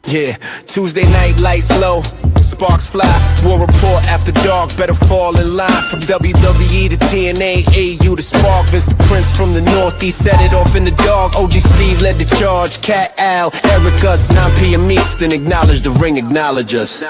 Yeah, Tuesday night, lights low, sparks fly. War report after dark, better fall in line. From WWE to TNA, AU to Spark. Vince the Prince from the Northeast set it off in the dark. OG Steve led the charge, Cat Al, Eric us, 9 p.m. Eastern. Acknowledge the ring, acknowledge us.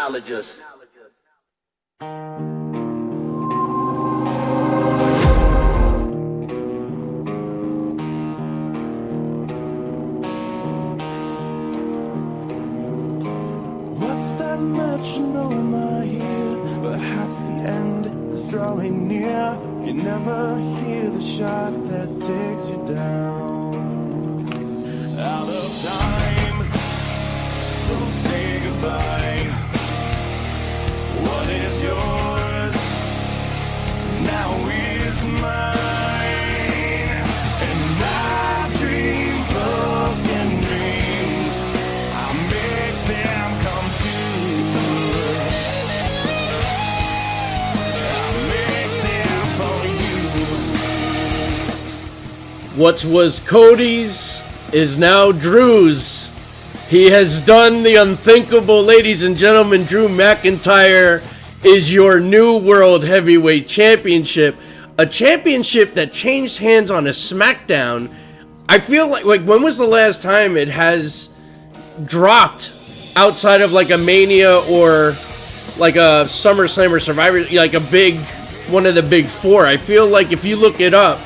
What's that metronome I hear? Perhaps the end is drawing near. You never hear the shot that takes you down. Out of time, so say goodbye. What is yours now is mine. And I dream broken dreams. I make them come true. I make them for you. What was Cody's is now Drew's. He has done the unthinkable, ladies and gentlemen. Drew McIntyre is your new World Heavyweight Championship. A championship that changed hands on a SmackDown. I feel like when was the last time it has dropped outside of like a Mania or like a SummerSlam or Survivor, like a big, one of the big four? I feel like if you look it up,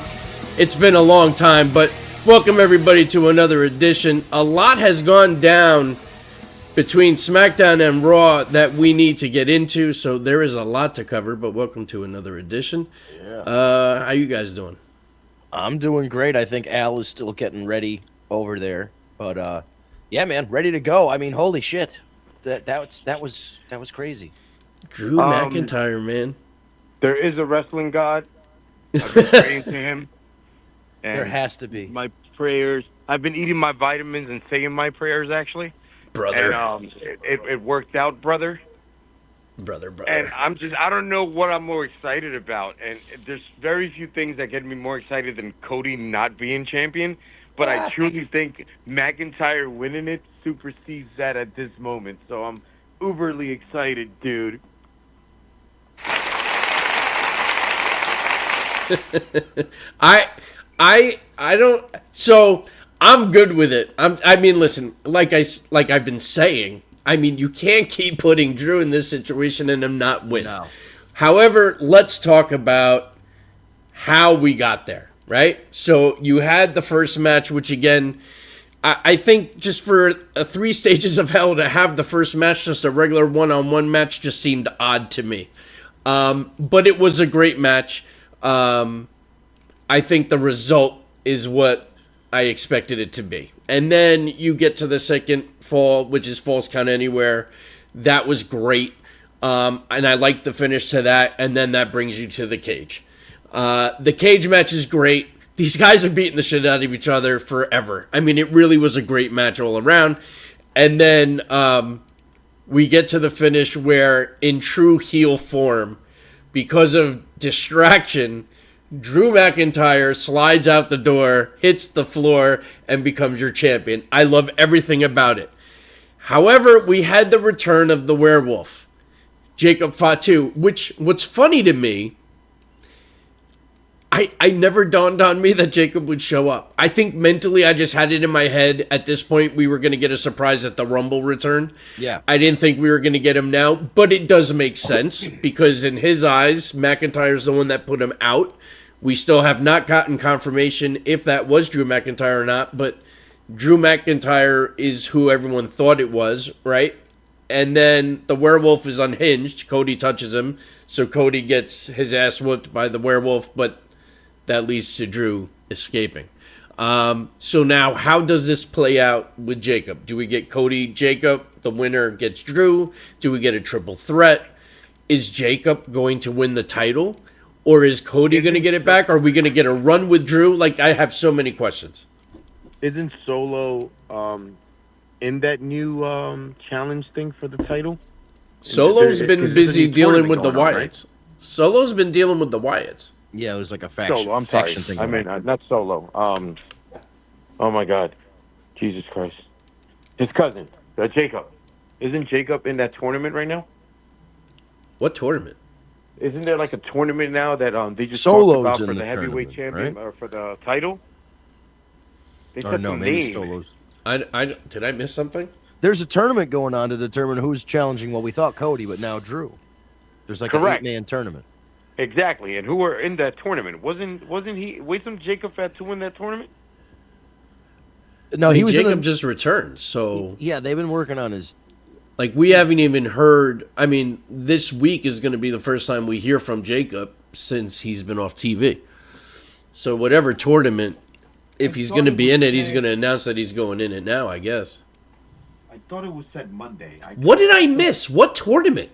it's been a long time. But welcome everybody to another edition. A lot has gone down between SmackDown and Raw that we need to get into, so there is a lot to cover, but welcome to another edition. Yeah. How you guys doing? I'm doing great. I think Al is still getting ready over there, but yeah, man, ready to go. I mean, holy shit, that was crazy. Drew McIntyre, man. There is a wrestling god. I've been praying to him. And There has to be. my prayers. I've been eating my vitamins and saying my prayers actually, Brother. and it worked out, brother. Brother. And I don't know what I'm more excited about. And there's very few things that get me more excited than Cody not being champion. But I truly think McIntyre winning it supersedes that at this moment. So I'm uberly excited, dude. I don't. So I'm good with it. I mean, listen, like I've been saying. I mean, you can't keep putting Drew in this situation and him not win. No. However, let's talk about how we got there, right? So you had the first match, which again, I think just for 3 stages of hell to have the first match, just a regular one-on-one match, just seemed odd to me. But it was a great match. I think the result is what I expected it to be. And then you get to the second fall, which is Falls Count Anywhere. That was great. And I like the finish to that. And then that brings you to the cage. The cage match is great. These guys are beating the shit out of each other forever. I mean, it really was a great match all around. And then we get to the finish where, in true heel form, because of distraction, Drew McIntyre slides out the door, hits the floor, and becomes your champion. I love everything about it. However, we had the return of the werewolf, Jacob Fatu, which, what's funny to me, I never dawned on me that Jacob would show up. I think mentally I just had it in my head at this point we were going to get a surprise at the Rumble return. Yeah. I didn't think we were going to get him now, but it does make sense because in his eyes, McIntyre's the one that put him out. We still have not gotten confirmation if that was Drew McIntyre or not, but Drew McIntyre is who everyone thought it was, right? And then the werewolf is unhinged. Cody touches him, so Cody gets his ass whooped by the werewolf, but that leads to Drew escaping. So now, how does this play out with Jacob? Do we get Cody, Jacob, the winner gets Drew? Do we get a triple threat? Is Jacob going to win the title? Or is Cody going to get it back? Are we going to get a run with Drew? Like, I have so many questions. Isn't Solo in that new challenge thing for the title? Solo's been busy There's a dealing with the tournament going on, Wyatts. Solo's been dealing with the Wyatts. Yeah, it was like a faction. Solo, I'm sorry. faction thing. I mean, not Solo. Oh my God, Jesus Christ! His cousin, Jacob. Isn't Jacob in that tournament right now? What tournament? Isn't there like a tournament now that they just Solo's talked about in for the the heavyweight tournament, champion or for the title? They Or said no, some maybe name. Solos. Did I miss something? There's a tournament going on to determine who's challenging. Well, we thought Cody, but now Drew. There's like Correct. an 8-man tournament. Exactly, and who were in that tournament? Wasn't he? Wasn't Jacob Fatu in that tournament? No, I mean, he was Jacob gonna, just returned, so Yeah, they've been working on his. like we haven't even heard. I mean, this week is going to be the first time we hear from Jacob since he's been off TV. So whatever tournament, if he's going to be in it, he's going to announce that he's going in it now, I guess. I thought it was said Monday. What did I miss? What tournament?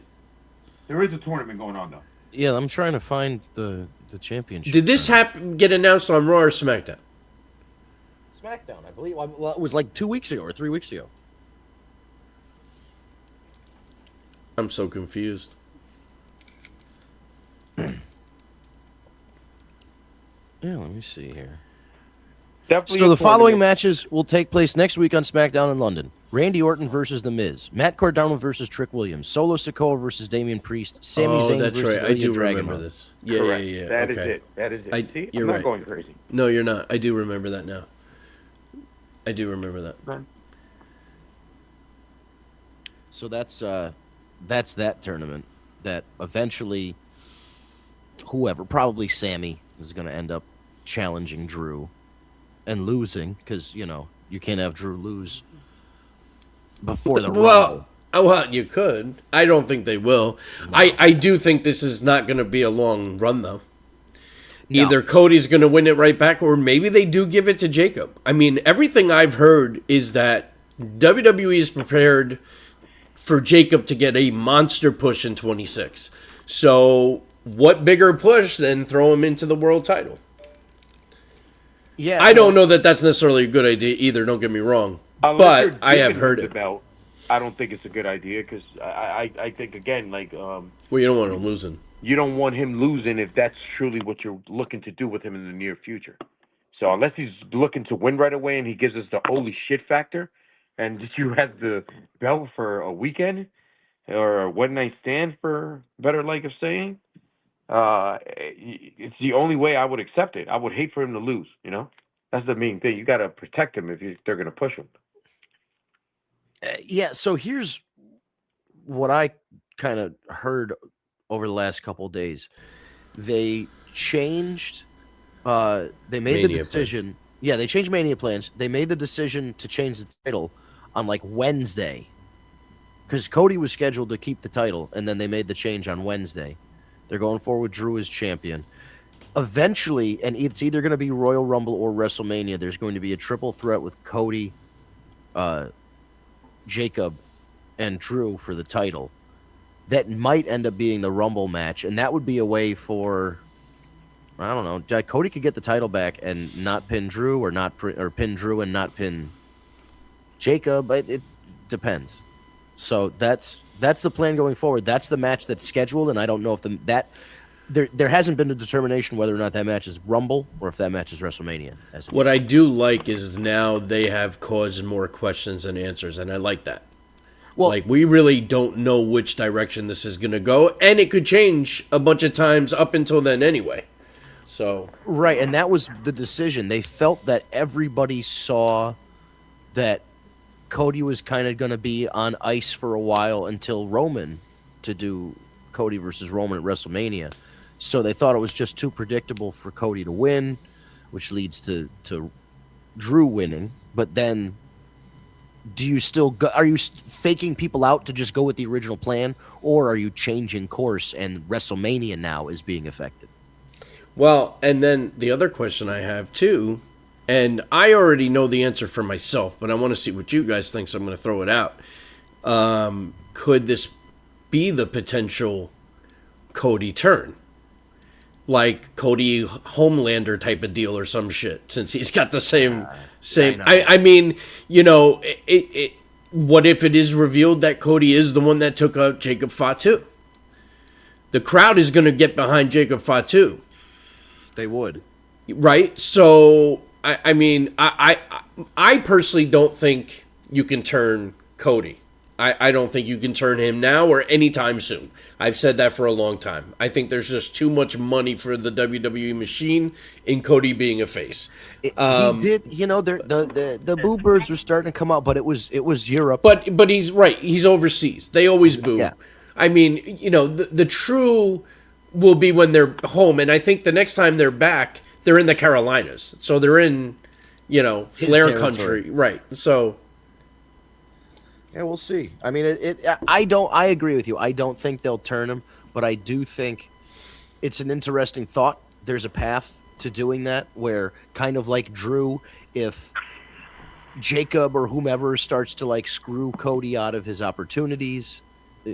There is a tournament going on though. Yeah, I'm trying to find the championship. Did this get announced on Raw or SmackDown? SmackDown, I believe. Well, it was like 2 weeks ago or 3 weeks ago. I'm so confused. Yeah, let me see here. Definitely. So a the following tournament. matches will take place next week on SmackDown in London. Randy Orton versus The Miz. Matt Cardona versus Trick Williams. Solo Sikoa versus Damian Priest. Sami Oh, Zayn that's versus right. I Ilya do Dragunov. remember this. Yeah, Correct. yeah, yeah. That is Okay. it. That is it. I- See, you're I'm not right. going crazy. No, you're not. I do remember that now. I do remember that. So that's that tournament that eventually whoever, probably Sammy, is going to end up challenging Drew and losing because, you can't have Drew lose before the Rumble. Well, you could. I don't think they will. I do think this is not going to be a long run, though. No. Either Cody's going to win it right back, or maybe they do give it to Jacob. I mean, everything I've heard is that WWE is prepared for Jacob to get a monster push in 26. So, what bigger push than throw him into the world title? Yeah, I don't know that that's necessarily a good idea either, don't get me wrong. Unless But you're I have giving heard him it. the belt, I don't think it's a good idea because I think again Well, you don't want him losing. you don't want him losing if that's truly what you're looking to do with him in the near future. So unless he's looking to win right away and he gives us the holy shit factor, and you have the belt for a weekend or a one night stand, for better like of saying, it's the only way I would accept it. I would hate for him to lose. That's the main thing. You got to protect him if they're going to push him. Yeah, so here's what I kind of heard over the last couple of days. They changed they made the Mania decision. Yeah, they changed Mania plans. They made the decision to change the title on like Wednesday. Because Cody was scheduled to keep the title, and then they made the change on Wednesday. They're going forward with Drew as champion. Eventually, and it's either going to be Royal Rumble or WrestleMania, there's going to be a triple threat with Cody, Jacob, and Drew for the title. That might end up being the Rumble match, and that would be a way for, I don't know, Cody could get the title back and not pin Drew, or pin Drew and not pin Jacob. It depends. So that's the plan going forward. That's the match that's scheduled, and I don't know if there hasn't been a determination whether or not that match is Rumble or if that match is WrestleMania. What I do like is now they have caused more questions than answers, and I like that. Well, Like, we really don't know which direction this is going to go, and it could change a bunch of times up until then anyway. So, right, and that was the decision. They felt that everybody saw that Cody was kind of going to be on ice for a while until Roman to do Cody versus Roman at WrestleMania. So they thought it was just too predictable for Cody to win, which leads to Drew winning. But then, do you still go, are you faking people out to just go with the original plan, or are you changing course and WrestleMania now is being affected? well, and then the other question I have too, and I already know the answer for myself, but I want to see what you guys think, so I'm going to throw it out. Could this be the potential Cody turn? Like Cody Homelander type of deal or some shit, since he's got the same. I mean, what if it is revealed that Cody is the one that took out Jacob Fatu? The crowd is going to get behind Jacob Fatu, They would. right? So, I mean, I personally don't think you can turn Cody. I don't think you can turn him now or anytime soon. I've said that for a long time. I think there's just too much money for the WWE machine in Cody being a face. He did, the boo birds were starting to come out, but it was Europe. But he's right. He's overseas. They always boo. Yeah. I mean, the true will be when they're home, and I think the next time they're back, they're in the Carolinas, so they're in, Flair territory. country, right? So. Yeah, we'll see. I mean, I agree with you. I don't think they'll turn him, but I do think it's an interesting thought. There's a path to doing that where, kind of like Drew, if Jacob or whomever starts to like screw Cody out of his opportunities,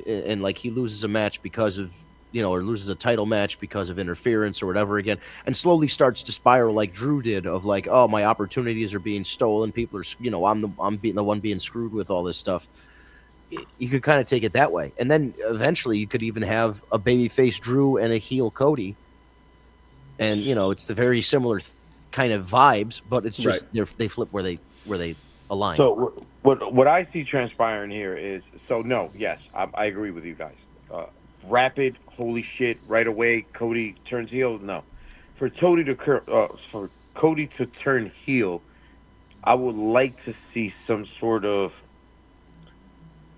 and like he loses a match because of, or loses a title match because of interference or whatever again, and slowly starts to spiral like Drew did, of like, oh, my opportunities are being stolen. People are, I'm being the one being screwed with all this stuff. You could kind of take it that way, and then eventually you could even have a babyface Drew and a heel Cody, and it's the very similar kind of vibes, but it's just they flip where they align. So what I see transpiring here is, yes, I agree with you guys. Rapid, holy shit, right away, Cody turns heel. No, for Cody to turn heel, I would like to see some sort of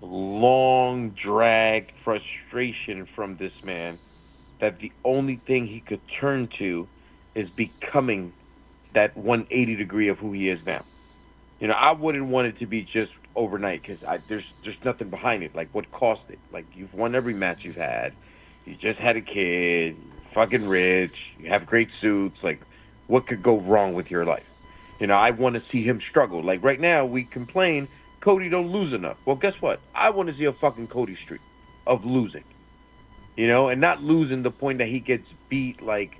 long drag frustration from this man, that the only thing he could turn to is becoming that 180 degree of who he is now. I wouldn't want it to be just overnight, because there's nothing behind it. Like, what cost it? Like, you've won every match you've had. You just had a kid. You're fucking rich. You have great suits. Like, what could go wrong with your life? I want to see him struggle. Like, right now, we complain Cody don't lose enough. Well, guess what? I want to see a fucking Cody streak of losing. And not losing the point that he gets beat, like,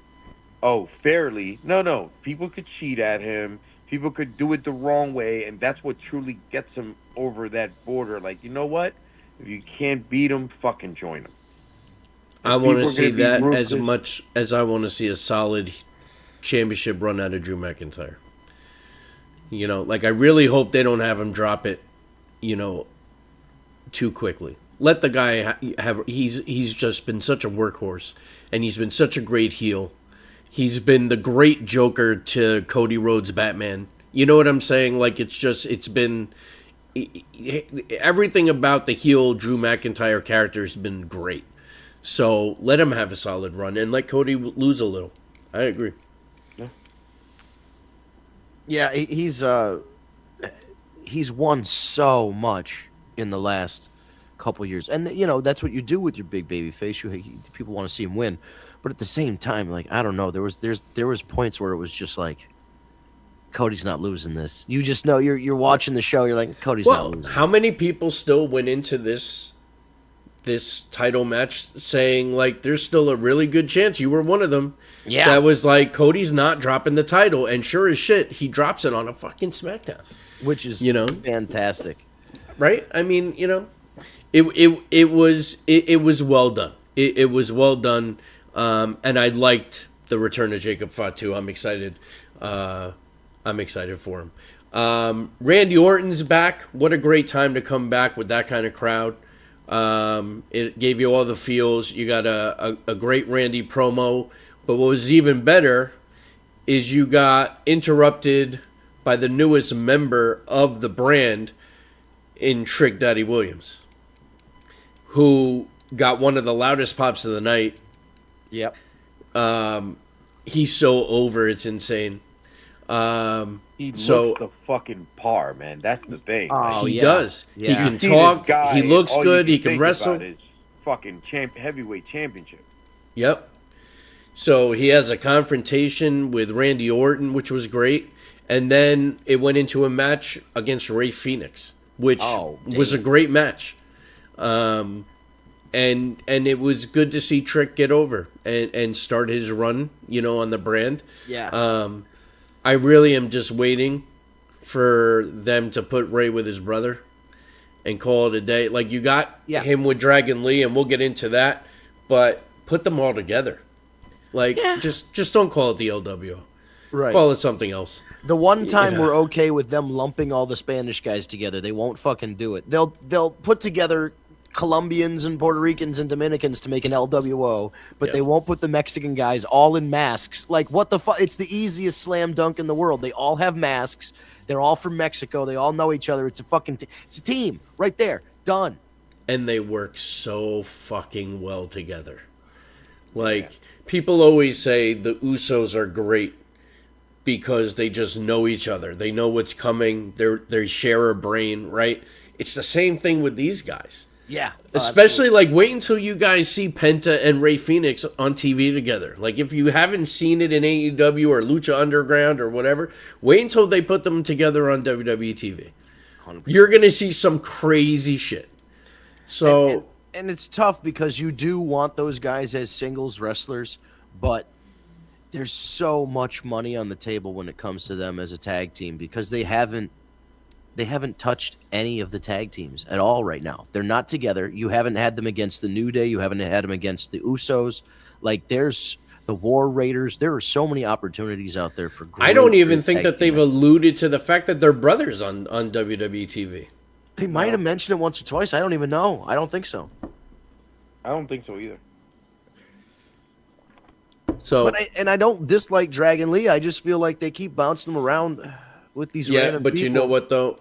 fairly. No. People could cheat at him. People could do it the wrong way, and that's what truly gets him over that border. Like, you know what? If you can't beat him, fucking join him. I want to see that as much as I want to see a solid championship run out of Drew McIntyre. I really hope they don't have him drop it, too quickly. Let the guy have. He's just been such a workhorse, and he's been such a great heel. He's been the great Joker to Cody Rhodes' Batman. You know what I'm saying? Like, it's been everything about the heel Drew McIntyre character has been great. So let him have a solid run and let Cody lose a little. I agree. Yeah, he's won so much in the last couple years, and that's what you do with your big baby face. People want to see him win. But at the same time, like, I don't know, there was points where it was just like, Cody's not losing this. You just know, you're watching the show, you're like, Cody's not losing. How many people still went into this title match saying, like, there's still a really good chance? You were one of them. Yeah. That was like, Cody's not dropping the title, and sure as shit, he drops it on a fucking SmackDown. Which is fantastic. Right? I mean, it was well done. It was well done. And I liked the return of Jacob Fatu. I'm excited. I'm excited for him. Randy Orton's back. What a great time to come back with that kind of crowd. It gave you all the feels. You got a great Randy promo. But what was even better is you got interrupted by the newest member of the brand in Trick Daddy Williams, who got one of the loudest pops of the night. Yep. He's so over, it's insane. He looks the fucking par, man. That's the thing. He does. Yeah. He can talk. He looks good. He can wrestle. Fucking heavyweight championship. Yep. So he has a confrontation with Randy Orton, which was great. And then it went into a match against Rey Fenix, which was a great match. And it was good to see Trick get over and start his run, on the brand. Yeah. I really am just waiting for them to put Ray with his brother and call it a day. Like, you got him with Dragon Lee, and we'll get into that, but put them all together. Like, just don't call it the LWO. Right. Call it something else. The one time Yeah. we're okay with them lumping all the Spanish guys together, they won't fucking do it. They'll put together Colombians and Puerto Ricans and Dominicans to make an LWO, but Yeah. they won't put the Mexican guys all in masks. Like, what the fuck? It's the easiest slam dunk in the world. They all have masks. They're all from Mexico. They all know each other. It's a fucking it's a team right there. Done. And they work so fucking well together. Like, people always say the Usos are great because they just know each other. They know what's coming. They share a brain, right? It's the same thing with these guys. Yeah. Especially, like, wait until you guys see Penta and Rey Fenix on TV together. Like, if you haven't seen it in AEW or Lucha Underground or whatever, wait until they put them together on WWE TV. 100%. You're going to see some crazy shit. So, And it's tough because you do want those guys as singles wrestlers, but there's so much money on the table when it comes to them as a tag team because they haven't touched any of the tag teams at all right now. They're not together. You haven't had them against the New Day. You haven't had them against the Usos. Like, there's the War Raiders. There are so many opportunities out there for great I don't even think tag that they've team. alluded to the fact that they're brothers on WWE TV. They might have mentioned it once or twice. I don't even know. I don't think so. I don't think so either. So, But I don't dislike Dragon Lee. I just feel like they keep bouncing them around with these yeah, random but people. you know what, though?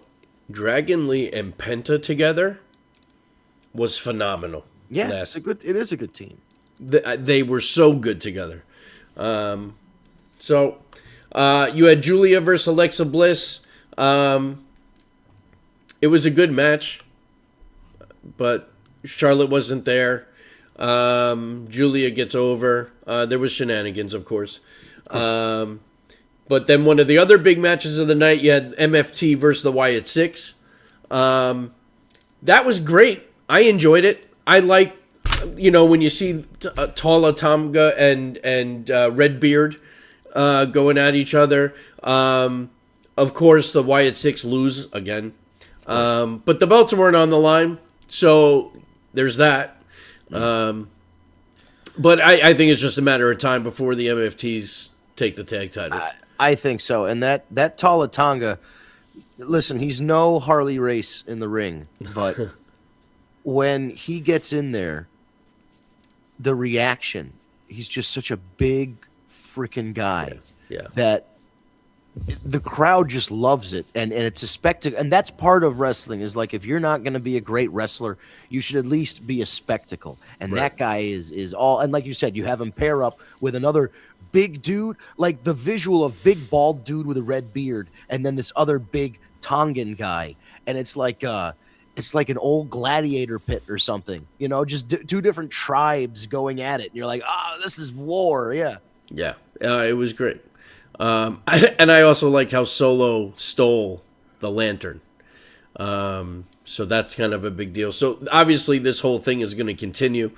Dragon Lee and Penta together was phenomenal. Yeah, last- it is a good team. They were so good together. So you had Julia versus Alexa Bliss. It was a good match, but Charlotte wasn't there. Julia gets over. There was shenanigans, of course. But then one of the other big matches of the night, you had MFT versus the Wyatt Six. That was great. I enjoyed it. I like, when you see Tala Tonga and Redbeard going at each other. Of course, the Wyatt Six lose again. But the belts weren't on the line, so there's that. But I think it's just a matter of time before the MFTs take the tag titles. I think so. And that Tala Tonga, listen, he's no Harley Race in the ring, but when he gets in there, the reaction, he's just such a big freaking guy Yeah. that the crowd just loves it, and it's a spectacle. And that's part of wrestling, is like, if you're not going to be a great wrestler, you should at least be a spectacle. And Right. that guy is all. And like you said, you have him pair up with another big dude, like the visual of big bald dude with a red beard, and then this other big Tongan guy, and it's like an old gladiator pit or something, just two different tribes going at it, and you're like, this is war. Yeah. Yeah, it was great. And I also like how Solo stole the lantern. So that's kind of a big deal. So obviously this whole thing is going to continue,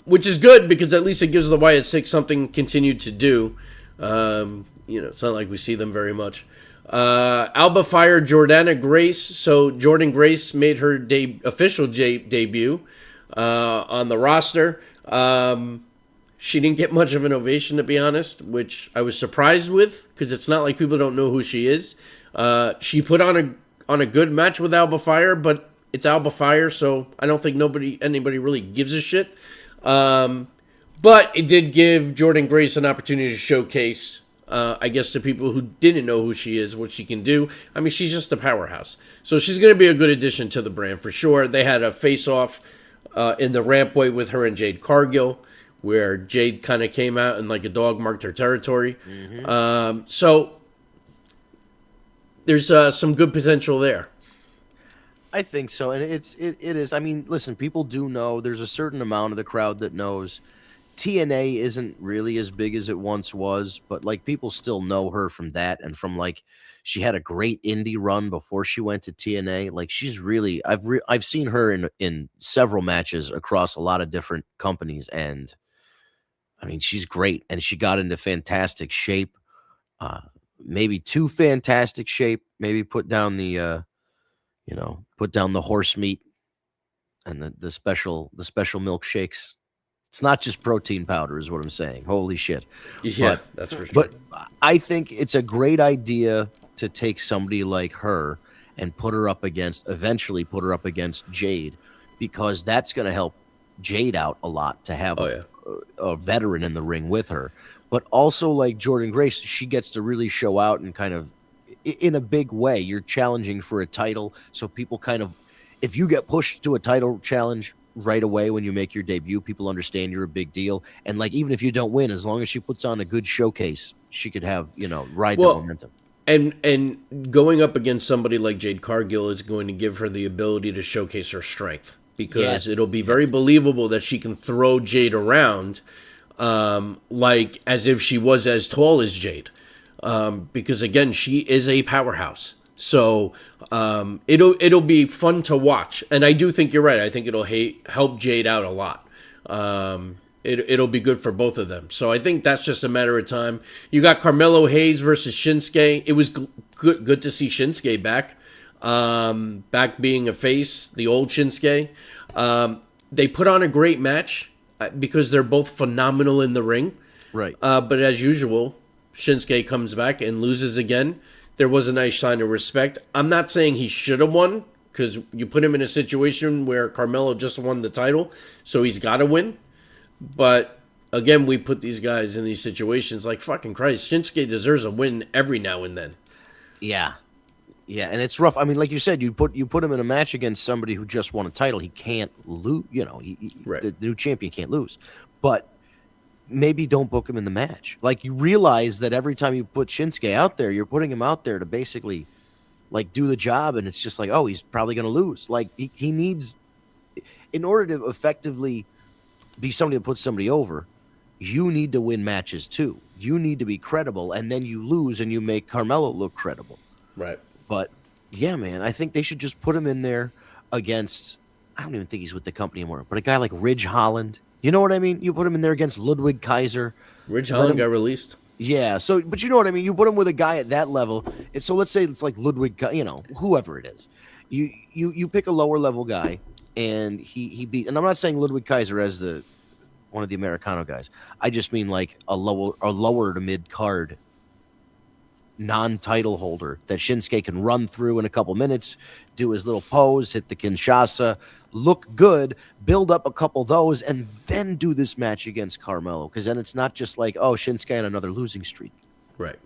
which is good because at least it gives the Wyatt Six something continued to do. It's not like we see them very much. Alba Fire, Jordana Grace. So Jordan Grace made her official debut on the roster. She didn't get much of an ovation, to be honest, which I was surprised with because it's not like people don't know who she is. She put on a good match with Alba Fire, but it's Alba Fire, so I don't think anybody really gives a shit. But it did give Jordan Grace an opportunity to showcase, I guess, to people who didn't know who she is, what she can do. I mean, she's just a powerhouse. So she's going to be a good addition to the brand for sure. They had a face-off in the rampway with her and Jade Cargill, where Jade kind of came out and like a dog marked her territory. So there's some good potential there. I think so, and it is. I mean, listen, people do know. There's a certain amount of the crowd that knows TNA isn't really as big as it once was, but like, people still know her from that, and from like, she had a great indie run before she went to TNA. Like, she's really, I've seen her in several matches across a lot of different companies, and I mean, she's great, and she got into fantastic shape. Maybe too fantastic shape. Maybe put down the horse meat and the special milkshakes. It's not just protein powder, is what I'm saying. Holy shit. Yeah, But- that's for sure. But I think it's a great idea to take somebody like her and eventually put her up against Jade, because that's going to help Jade out a lot to have Oh, yeah. a veteran in the ring with her. But also, like Jordan Grace, she gets to really show out and kind of, in a big way, you're challenging for a title. So people kind of, if you get pushed to a title challenge right away when you make your debut, people understand you're a big deal. And like, even if you don't win, as long as she puts on a good showcase, she could have, ride the momentum. And going up against somebody like Jade Cargill is going to give her the ability to showcase her strength, because Yes, it'll be very believable that she can throw Jade around like as if she was as tall as Jade. Because again, she is a powerhouse. So it'll be fun to watch, and I do think you're right. I think it'll help Jade out a lot. It'll be good for both of them. So I think that's just a matter of time. You got Carmelo Hayes versus Shinsuke. It was good to see Shinsuke back, back being a face, the old Shinsuke. They put on a great match because they're both phenomenal in the ring. Right. But as usual, Shinsuke comes back and loses again. There was a nice sign of respect. I'm not saying he should have won, because you put him in a situation where Carmelo just won the title, so he's got to win. But again, we put these guys in these situations like, fucking Christ, Shinsuke deserves a win every now and then. Yeah. Yeah, and it's rough. I mean, like you said, you put him in a match against somebody who just won a title. He can't lose. Right. The new champion can't lose. But maybe don't book him in the match. Like, you realize that every time you put Shinsuke out there, you're putting him out there to basically like do the job, and it's just like, oh, he's probably going to lose. Like, he needs, in order to effectively be somebody that puts somebody over, you need to win matches too. You need to be credible, and then you lose and you make Carmelo look credible. Right. But yeah, man, I think they should just put him in there against, I don't even think he's with the company anymore, but a guy like Ridge Holland. You know what I mean? You put him in there against Ludwig Kaiser. Ridge Holland got released. Yeah, so, but you know what I mean? You put him with a guy at that level. So let's say it's like Ludwig, whoever it is. You pick a lower level guy, and he beat, and I'm not saying Ludwig Kaiser as one of the Americano guys. I just mean like a lower to mid card non-title holder that Shinsuke can run through in a couple minutes, do his little pose, hit the Kinshasa, look good, build up a couple of those, and then do this match against Carmelo. Because then it's not just like, oh, Shinsuke on another losing streak. Right.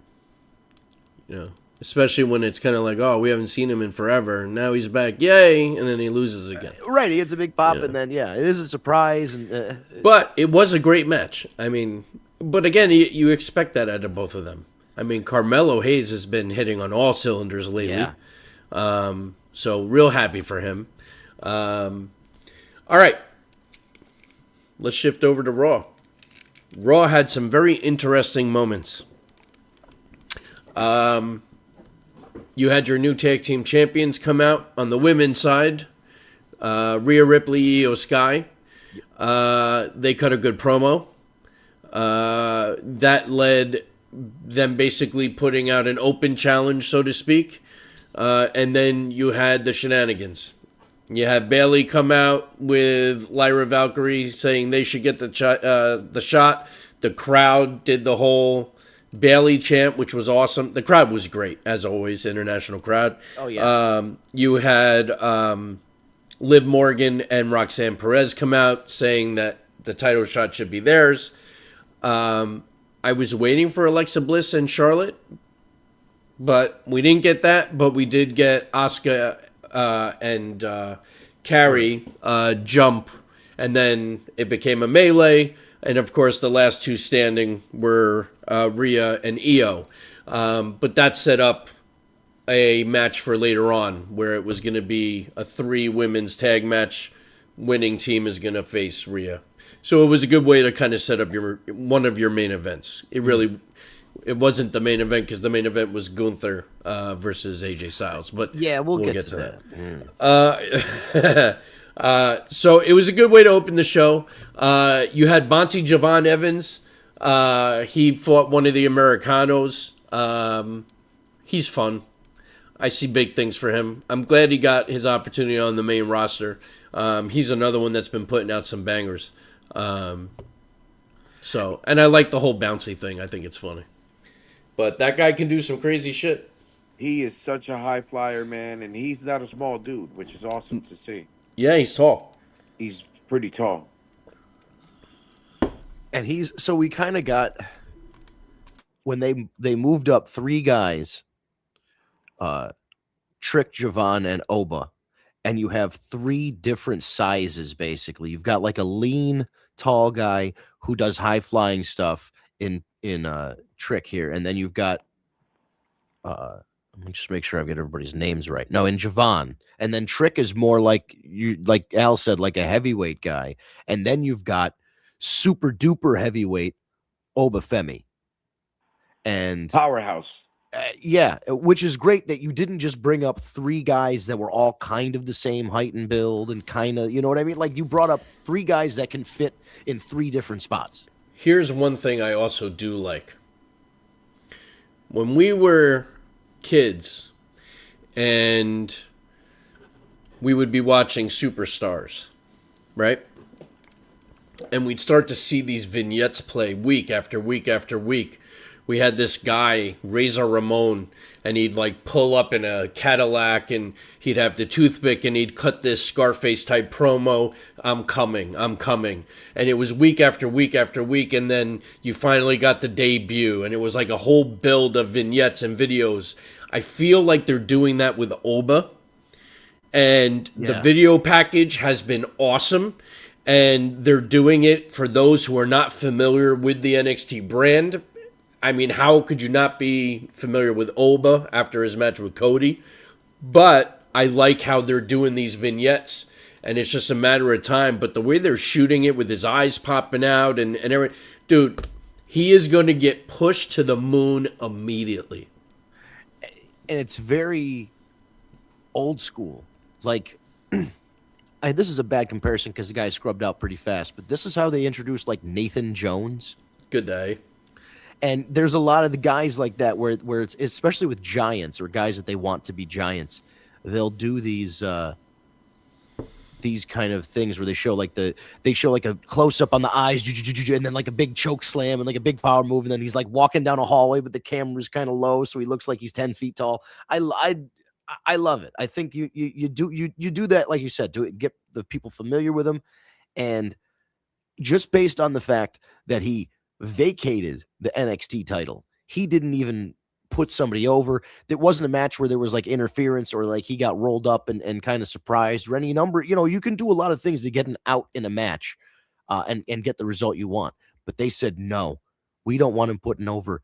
Especially when it's kind of like, oh, we haven't seen him in forever. Now he's back. Yay. And then he loses again. Right. He gets a big pop, and then, it is a surprise. And But it was a great match. I mean, but again, you expect that out of both of them. I mean, Carmelo Hayes has been hitting on all cylinders lately. Yeah. So real happy for him. All right. Let's shift over to Raw. Raw had some very interesting moments. You had your new tag team champions come out on the women's side. Rhea Ripley, Io Sky. They cut a good promo. That led them basically putting out an open challenge, so to speak. And then you had the shenanigans. You had Bayley come out with Lyra Valkyrie saying they should get the shot. The crowd did the whole Bayley chant, which was awesome. The crowd was great, as always, international crowd. Oh, yeah. You had Liv Morgan and Roxanne Perez come out saying that the title shot should be theirs. I was waiting for Alexa Bliss and Charlotte, but we didn't get that. But we did get Asuka and Carrie jump, and then it became a melee. And of course, the last two standing were Rhea and Io. But that set up a match for later on, where it was going to be a 3 women's tag match. Winning team is going to face Rhea. So it was a good way to kind of set up one of your main events. It wasn't the main event, because the main event was Gunther versus AJ Styles. But yeah, we'll get to that. So it was a good way to open the show. You had Bonte Javon Evans. He fought one of the Americanos. He's fun. I see big things for him. I'm glad he got his opportunity on the main roster. He's another one that's been putting out some bangers. So, and I like the whole bouncy thing. I think it's funny. But that guy can do some crazy shit. He is such a high flyer, man, and he's not a small dude, which is awesome to see. Yeah, he's tall. He's pretty tall. And so we kind of got, when they moved up 3 guys, Trick, Javon, and Oba, and you have 3 different sizes basically. You've got like a lean, tall guy who does high flying stuff in Trick here, and then you've got let me just make sure I get everybody's names right. No, in Javon, and then Trick is more like Al said, like a heavyweight guy, and then you've got super duper heavyweight Obafemi, and Powerhouse. yeah, which is great that you didn't just bring up 3 guys that were all kind of the same height and build and kind of, you know what I mean? Like you brought up 3 guys that can fit in 3 different spots. Here's one thing I also do like. When we were kids and we would be watching Superstars, right? And we'd start to see these vignettes play week after week after week. We had this guy, Razor Ramon, and he'd like pull up in a Cadillac and he'd have the toothpick and he'd cut this Scarface type promo. I'm coming. And it was week after week after week. And then you finally got the debut and it was like a whole build of vignettes and videos. I feel like they're doing that with Oba. And the video package has been awesome. And they're doing it for those who are not familiar with the NXT brand. I mean, how could you not be familiar with Oba after his match with Cody? But I like how they're doing these vignettes, and it's just a matter of time. But the way they're shooting it with his eyes popping out and everything, dude, he is going to get pushed to the moon immediately. And it's very old school. Like, this is a bad comparison because the guy scrubbed out pretty fast, but this is how they introduced, like, Nathan Jones. Good day. And there's a lot of the guys like that where it's, especially with giants or guys that they want to be giants, they'll do these kind of things where they show like a close up on the eyes and then like a big choke slam and like a big power move, and then he's like walking down a hallway but the camera's kind of low so he looks like he's 10 feet tall. I love it. I think you do that, like you said, to get the people familiar with him, and just based on the fact that he vacated the NXT title, he didn't even put somebody over. There wasn't a match where there was like interference or like he got rolled up and kind of surprised or any number. You know, you can do a lot of things to get an out in a match and get the result you want. But they said, no, we don't want him putting over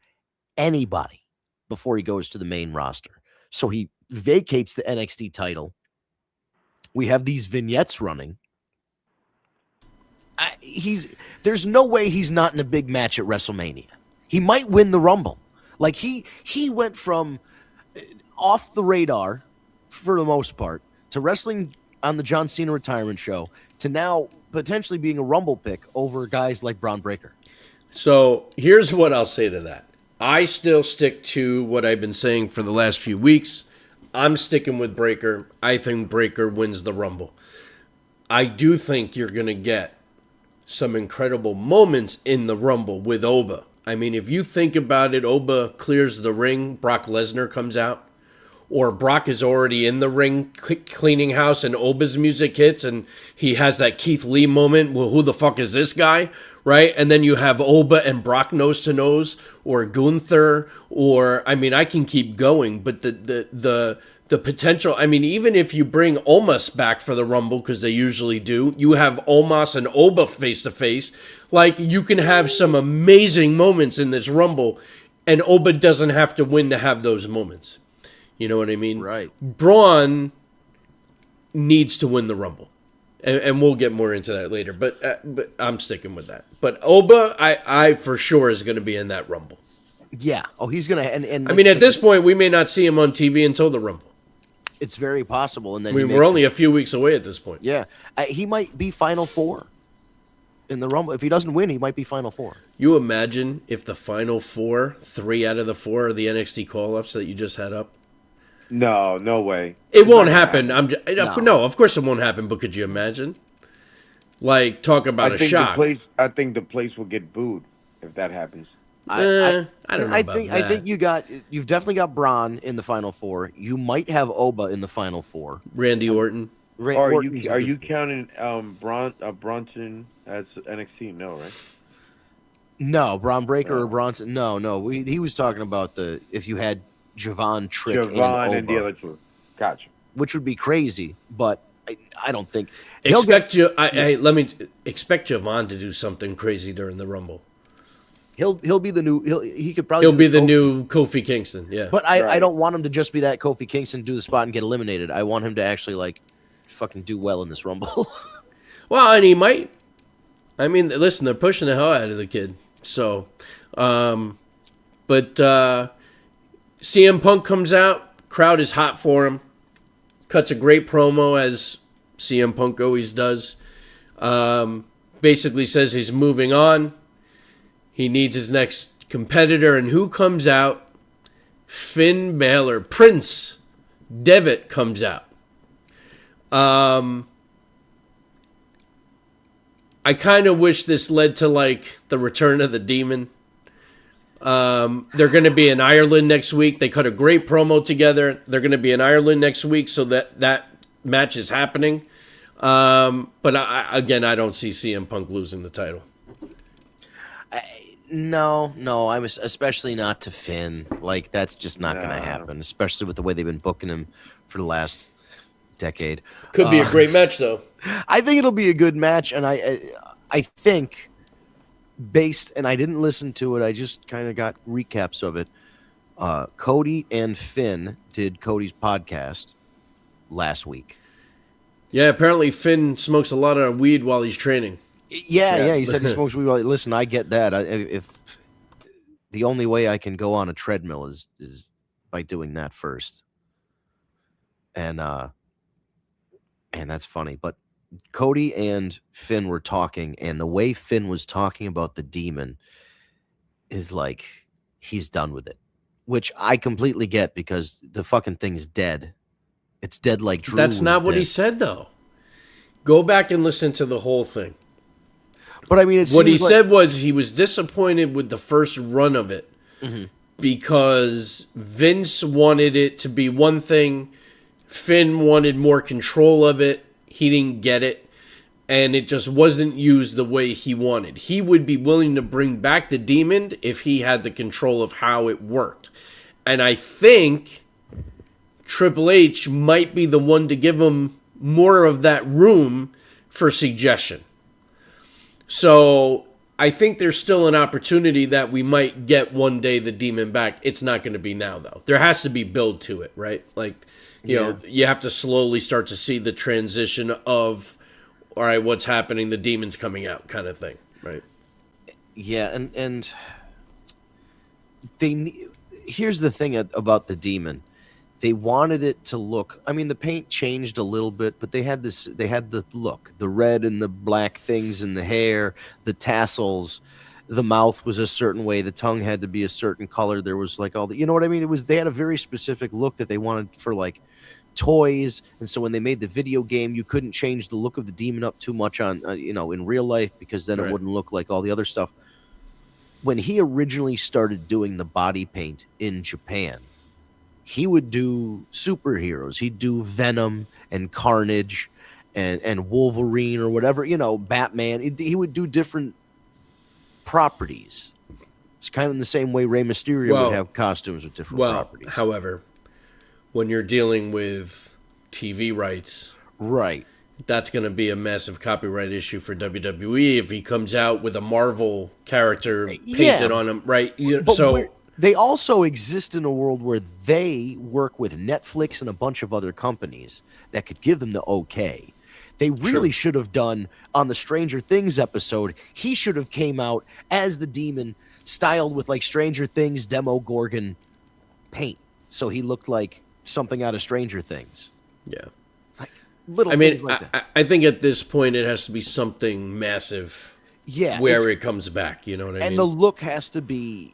anybody before he goes to the main roster. So he vacates the NXT title. We have these vignettes running. There's no way he's not in a big match at WrestleMania. He might win the Rumble. Like he went from off the radar for the most part to wrestling on the John Cena retirement show to now potentially being a Rumble pick over guys like Braun Breaker. So here's what I'll say to that. I still stick to what I've been saying for the last few weeks. I'm sticking with Breaker. I think Breaker wins the Rumble. I do think you're going to get some incredible moments in the Rumble with Oba. I mean, if you think about it, Oba clears the ring, Brock Lesnar comes out, or Brock is already in the ring cleaning house and Oba's music hits and he has that Keith Lee moment, well, who the fuck is this guy, right? And then you have Oba and Brock nose to nose, or Gunther, or, I mean, I can keep going, but the potential, I mean, even if you bring Omos back for the Rumble, because they usually do, you have Omos and Oba face-to-face, like, you can have some amazing moments in this Rumble, and Oba doesn't have to win to have those moments. You know what I mean? Right. Braun needs to win the Rumble, and we'll get more into that later, but I'm sticking with that. But Oba, I for sure is going to be in that Rumble. Yeah. Oh, he's going to... And I mean, at this point, we may not see him on TV until the Rumble. It's very possible. And then we're only a few weeks away at this point. Yeah. He might be Final Four in the Rumble. If he doesn't win, he might be Final Four. You imagine if the Final Four, 3 out of the 4 are the NXT call-ups that you just had up? No way. It won't happen. No, of course it won't happen, but could you imagine? Like, talk about I a think shock. I think the place will get booed if that happens. I don't know I about think that. I think you've definitely got Braun in the final four. You might have Oba in the final four. Randy Orton. Or Orton's a are good- you counting Bronson as NXT? No, right? No, Braun Breaker No. or Bronson? No. He was talking about if you had Javon, Trick, Javon and the Oba, other two. Gotcha. which would be crazy, but I don't think he'll Expect you. Let me expect Javon to do something crazy during the Rumble. he'll be the new he could probably He'll be the Kofi- new Kofi Kingston. Yeah. But I Right. don't want him to just be that Kofi Kingston, do the spot and get eliminated. I want him to actually like fucking do well in this Rumble. Well, and he might. I mean, listen, they're pushing the hell out of the kid. So, but CM Punk comes out. Crowd is hot for him. Cuts a great promo, as CM Punk always does. Basically says he's moving on. He needs his next competitor. And who comes out? Finn Balor. Prince Devitt comes out. I kind of wish this led to like the return of the Demon. They're going to be in Ireland next week. They cut a great promo together. They're going to be in Ireland next week, so that match is happening. But I don't see CM Punk losing the title. No, I'm especially not to Finn. Like that's just not going to No. happen, especially with the way they've been booking him for the last decade. Could be a great match, though. I think it'll be a good match, and I think based, and I didn't listen to it. I just kind of got recaps of it. Cody and Finn did Cody's podcast last week. Yeah, apparently Finn smokes a lot of weed while he's training. Yeah. He said he smokes weed. Well, listen, I get that. If the only way I can go on a treadmill is by doing that first, and that's funny. But Cody and Finn were talking, and the way Finn was talking about the Demon is like he's done with it, which I completely get because the fucking thing's dead. It's dead like Drew. That's was not what he dead. said, though. Go back and listen to the whole thing. But I mean, What he said was he was disappointed with the first run of it because Vince wanted it to be one thing. Finn wanted more control of it. He didn't get it. And it just wasn't used the way he wanted. He would be willing to bring back the Demon if he had the control of how it worked. And I think Triple H might be the one to give him more of that room for suggestion. So I think there's still an opportunity that we might get one day the Demon back. It's not going to be now, though. There has to be build to it, right? Like, you know, you have to slowly start to see the transition of, all right, what's happening? The Demon's coming out kind of thing, right? Yeah, and here's the thing about the Demon. They wanted it to look. I mean, the paint changed a little bit, but they had the look, the red and the black things in the hair, the tassels. The mouth was a certain way. The tongue had to be a certain color. There was like all the, you know what I mean? They had a very specific look that they wanted for like toys. And so when they made the video game, you couldn't change the look of the Demon up too much on, in real life, because then Right. it wouldn't look like all the other stuff. When he originally started doing the body paint in Japan, he would do superheroes. He'd do Venom and Carnage and Wolverine or whatever, Batman. He would do different properties. It's kind of in the same way Rey Mysterio Well- would have costumes with different Well, properties. however, when you're dealing with TV rights, Right. that's going to be a massive copyright issue for WWE if he comes out with a Marvel character painted on him, right? But So they also exist in a world where they work with Netflix and a bunch of other companies that could give them the okay. They really should have done on the Stranger Things episode. He should have came out as the Demon, styled with like Stranger Things Demogorgon paint, so he looked like something out of Stranger Things. yeah. Like little I mean, things like that. I think at this point it has to be something massive Yeah, where it comes back. You know what I and mean? the look has to be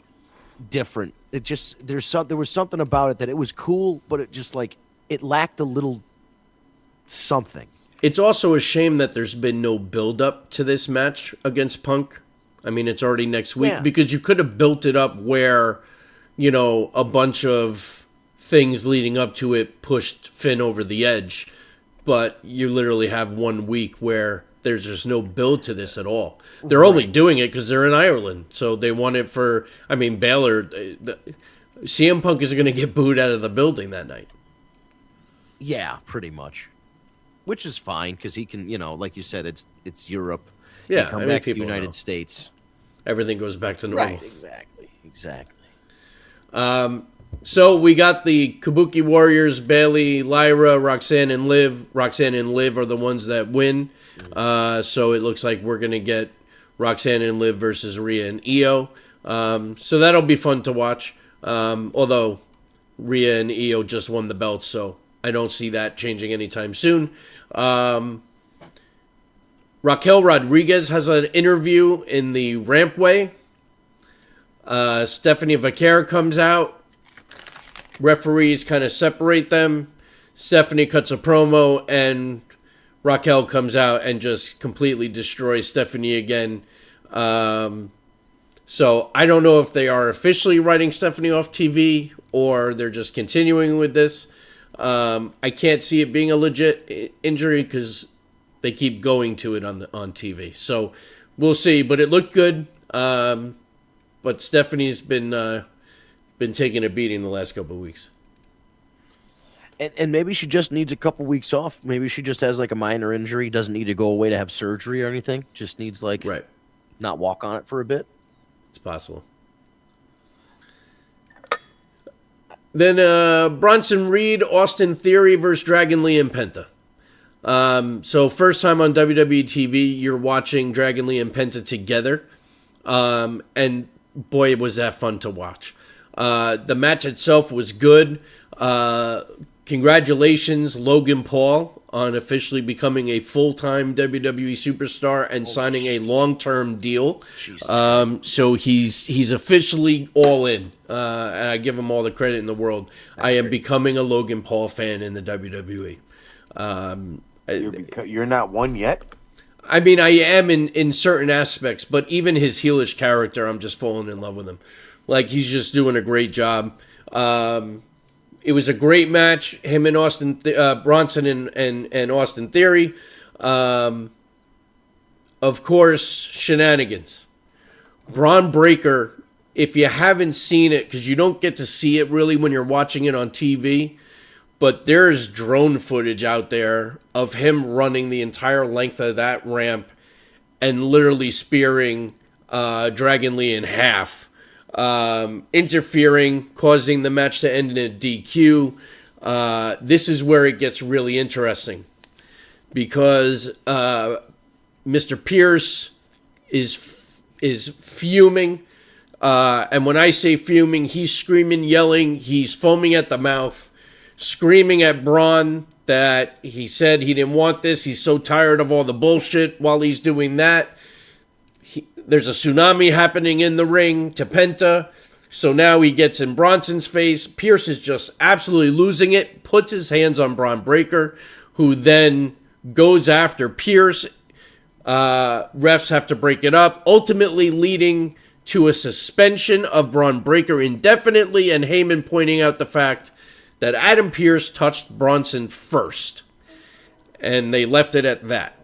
different. It just there was something about it that it was cool, but it just like it lacked a little something. It's also a shame that there's been no build-up to this match against Punk. I mean, it's already next week, Yeah. because you could have built it up where, a bunch of things leading up to it pushed Finn over the edge, but you literally have 1 week where there's just no build to this at all. They're only doing it because they're in Ireland, so they want it for. I mean, Baylor, CM Punk is going to get booed out of the building that night. Yeah, pretty much. Which is fine because he can, like you said, it's Europe. Yeah, He come I mean, back to the people know. United States. Everything goes back to normal. Exactly. So we got the Kabuki Warriors, Bailey, Lyra, Roxanne, and Liv. Roxanne and Liv are the ones that win. So it looks like we're going to get Roxanne and Liv versus Rhea and Io. So that'll be fun to watch. Although Rhea and Io just won the belts, so I don't see that changing anytime soon. Raquel Rodriguez has an interview in the Rampway. Stephanie Vaquer comes out. Referees kind of separate them. Stephanie cuts a promo, and Raquel comes out and just completely destroys Stephanie again. So I don't know if they are officially writing Stephanie off TV or they're just continuing with this. I can't see it being a legit injury because they keep going to it on TV. So we'll see. But it looked good. But Stephanie's been taking a beating the last couple of weeks. And maybe she just needs a couple weeks off. Maybe she just has like a minor injury, doesn't need to go away to have surgery or anything. Just needs not walk on it for a bit. It's possible. Then Bronson Reed, Austin Theory versus Dragon Lee and Penta. So first time on WWE TV, you're watching Dragon Lee and Penta together. And boy, was that fun to watch. The match itself was good. Congratulations, Logan Paul, on officially becoming a full-time WWE superstar and signing a long-term deal. So he's officially all in. And I give him all the credit in the world. I am becoming a Logan Paul fan in the WWE. You're not one yet? I mean, I am in certain aspects, but even his heelish character, I'm just falling in love with him. Like, he's just doing a great job. It was a great match, him and Bronson and Austin Theory. Of course, shenanigans. Braun Breaker, if you haven't seen it, because you don't get to see it really when you're watching it on TV, but there's drone footage out there of him running the entire length of that ramp and literally spearing Dragon Lee in half. Interfering, causing the match to end in a DQ. This is where it gets really interesting because Mr. Pierce is fuming, and when I say fuming, he's screaming, yelling, he's foaming at the mouth, screaming at Braun that he said he didn't want this. He's so tired of all the bullshit. While he's doing that, there's a tsunami happening in the ring to Penta. So now he gets in Bronson's face. Pierce is just absolutely losing it. Puts his hands on Braun Breaker, who then goes after Pierce. Refs have to break it up, ultimately leading to a suspension of Braun Breaker indefinitely, and Heyman pointing out the fact that Adam Pierce touched Bronson first. And they left it at that.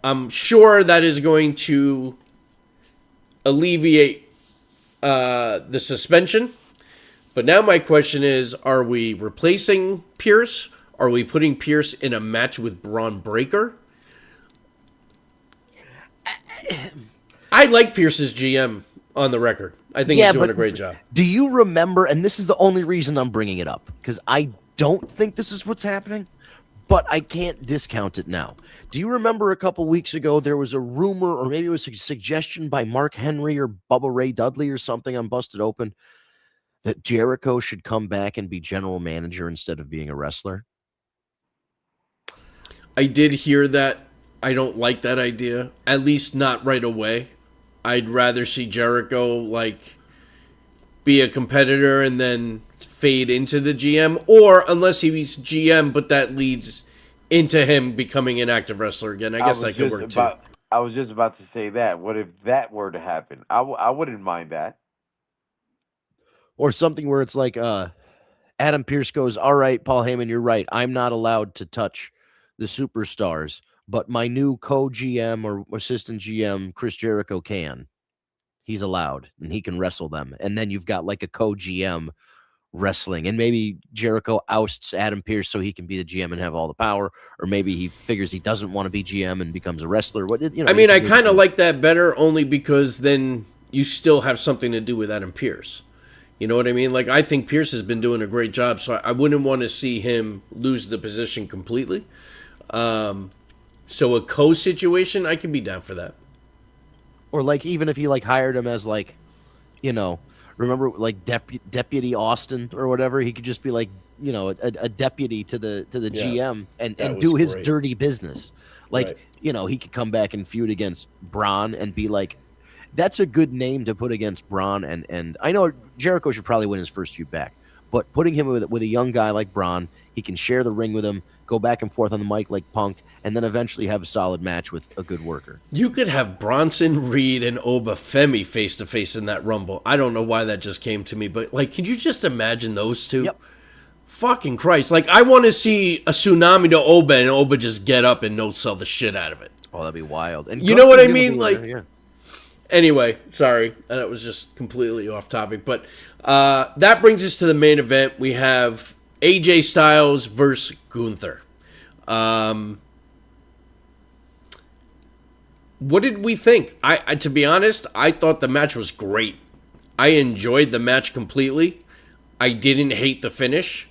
I'm sure that is going to alleviate the suspension. But now my question is, are we replacing Pierce? Are we putting Pierce in a match with Braun Breaker? I like Pierce's GM on the record. I think he's doing a great job. Do you remember, and this is the only reason I'm bringing it up, because I don't think this is what's happening, but I can't discount it now. Do you remember a couple weeks ago there was a rumor, or maybe it was a suggestion by Mark Henry or Bubba Ray Dudley or something on Busted Open, that Jericho should come back and be general manager instead of being a wrestler? I did hear that. I don't like that idea, at least not right away. I'd rather see Jericho be a competitor and then fade into the GM, or unless he's GM, but that leads into him becoming an active wrestler again. I guess that could work too. I was just about to say that. What if that were to happen? I wouldn't mind that. Or something where it's like Adam Pearce goes, all right, Paul Heyman, you're right. I'm not allowed to touch the superstars, but my new co-GM or assistant GM, Chris Jericho, can. He's allowed, and he can wrestle them. And then you've got like a co-GM wrestling, and maybe Jericho ousts Adam Pearce so he can be the GM and have all the power, or maybe he figures he doesn't want to be GM and becomes a wrestler. I mean, I kind of like that better only because then you still have something to do with Adam Pearce. You know what I mean? Like, I think Pearce has been doing a great job, so I wouldn't want to see him lose the position completely. So a co-situation, I can be down for that. Or like even if you like hired him as like, remember like Deputy Austin or whatever, he could just be like, a deputy to the GM and do his dirty business. Like, right. He could come back and feud against Braun and be like, that's a good name to put against Braun. And I know Jericho should probably win his first feud back, but putting him with a young guy like Braun, he can share the ring with him, go back and forth on the mic like Punk, and then eventually have a solid match with a good worker. You could have Bronson Reed and Oba Femi face-to-face in that Rumble. I don't know why that just came to me, but, like, can you just imagine those two? Yep. Fucking Christ. Like, I want to see a tsunami to Oba and Oba just get up and no-sell the shit out of it. Oh, that'd be wild. And you know what I mean? Like, anyway, sorry. That was just completely off topic. But that brings us to the main event. We have AJ Styles versus Gunther. What did we think? I to be honest, I thought the match was great. I enjoyed the match completely. I didn't hate the finish.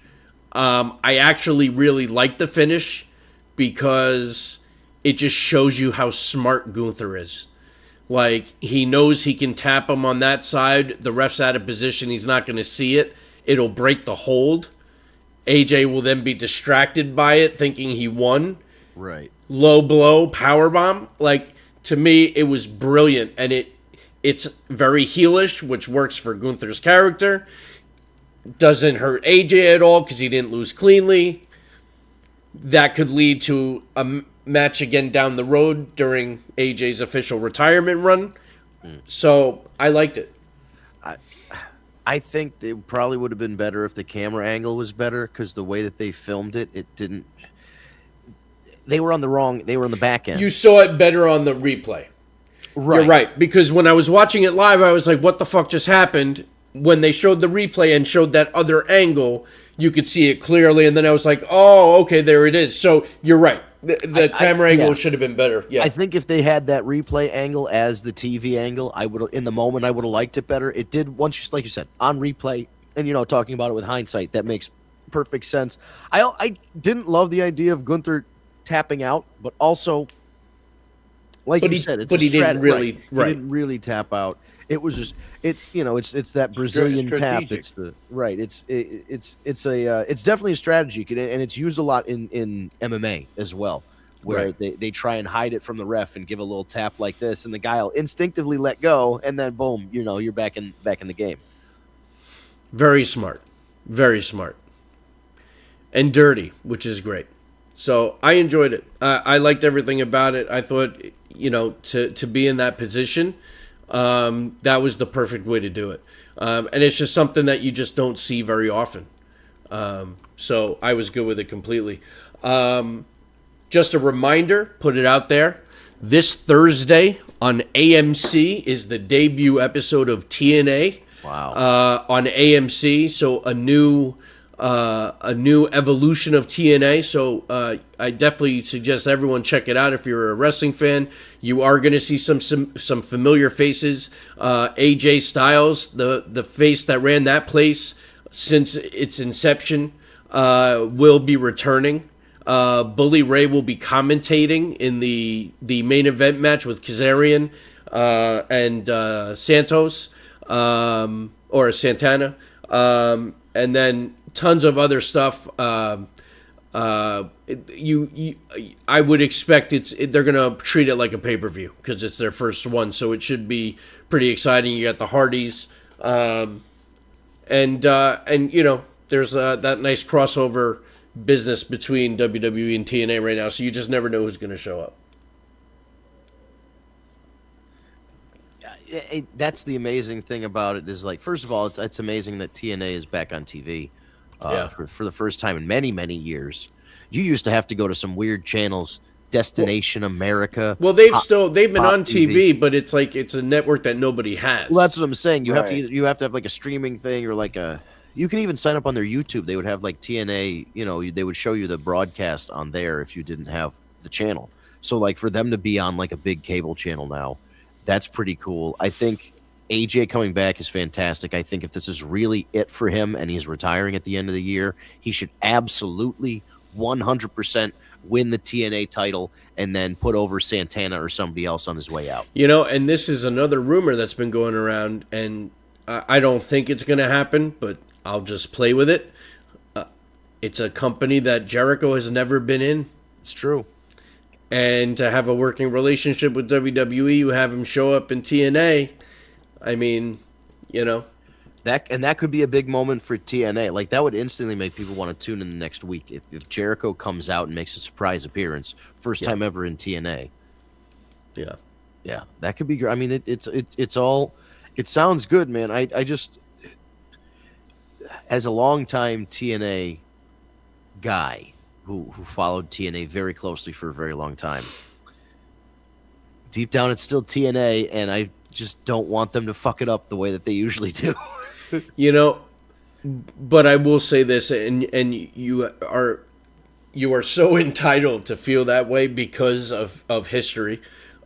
I actually really liked the finish because it just shows you how smart Gunther is. Like, he knows he can tap him on that side. The ref's out of position. He's not going to see it. It'll break the hold. AJ will then be distracted by it, thinking he won. Right. Low blow, powerbomb. Like, to me, it was brilliant. And it's very heelish, which works for Gunther's character. Doesn't hurt AJ at all because he didn't lose cleanly. That could lead to a match again down the road during AJ's official retirement run. So I liked it. I think it probably would have been better if the camera angle was better, because the way that they filmed it, it didn't. They were on the back end. You saw it better on the replay. Right. You're right, because when I was watching it live, I was like, what the fuck just happened? When they showed the replay and showed that other angle, you could see it clearly, and then I was like, oh, okay, there it is. So you're right. The camera angle should have been better. Yeah, I think if they had that replay angle as the TV angle, I would in the moment I would have liked it better. It did once, like you said, on replay, and talking about it with hindsight, that makes perfect sense. I didn't love the idea of Gunther tapping out, but also, like you said, it's he didn't really He didn't really tap out. It was just it's that Brazilian tap. It's it's definitely a strategy, and it's used a lot in MMA as well, where they try and hide it from the ref and give a little tap like this, and the guy will instinctively let go, and then boom, you're back in the game. Very smart, and dirty, which is great. So I enjoyed it. I liked everything about it. I thought to be in that position. That was the perfect way to do it. And it's just something that you just don't see very often. So I was good with it completely. Just a reminder, put it out there. This Thursday on AMC is the debut episode of TNA. Wow. On AMC. So a new evolution of TNA. So I definitely suggest everyone check it out if you're a wrestling fan. You are going to see some familiar faces. AJ Styles, the face that ran that place since its inception, will be returning. Bully Ray will be commentating in the main event match with Kazarian and Santos or Santana, and then tons of other stuff. I would expect they're gonna treat it like a pay-per-view because it's their first one, so it should be pretty exciting. You got the Hardys, and there's that nice crossover business between WWE and TNA right now, so you just never know who's going to show up. That's the amazing thing about it is, like, first of all, it's amazing that TNA is back on TV for the first time in many, many years. You used to have to go to some weird channels, Destination America. Well, they've been Pop on TV, but it's like it's a network that nobody has. Well, that's what I'm saying. You have to Right. you have to have like a streaming thing or like a. You can even sign up on their YouTube. They would have like TNA. You know, they would show you the broadcast on there if you didn't have the channel. So like for them to be on like a big cable channel now, that's pretty cool. I think AJ coming back is fantastic. I think if this is really it for him and he's retiring at the end of the year, he should absolutely 100% win the TNA title and then put over Santana or somebody else on his way out. You know, and this is another rumor that's been going around, and I don't think it's going to happen, but I'll just play with it. It's a company that Jericho has never been in, It's true. and to have a working relationship with WWE, you have him show up in TNA. I mean, you know, That could be a big moment for TNA. Like that would instantly make people want to tune in the next week if Jericho comes out and makes a surprise appearance, first time ever in TNA. yeah. Yeah, that could be great. I mean, it's all. It sounds good, man. I just, as a longtime TNA guy who followed TNA very closely for a very long time, deep down it's still TNA, and I just don't want them to fuck it up the way that they usually do. You know, but I will say this, and you are so entitled to feel that way because of history.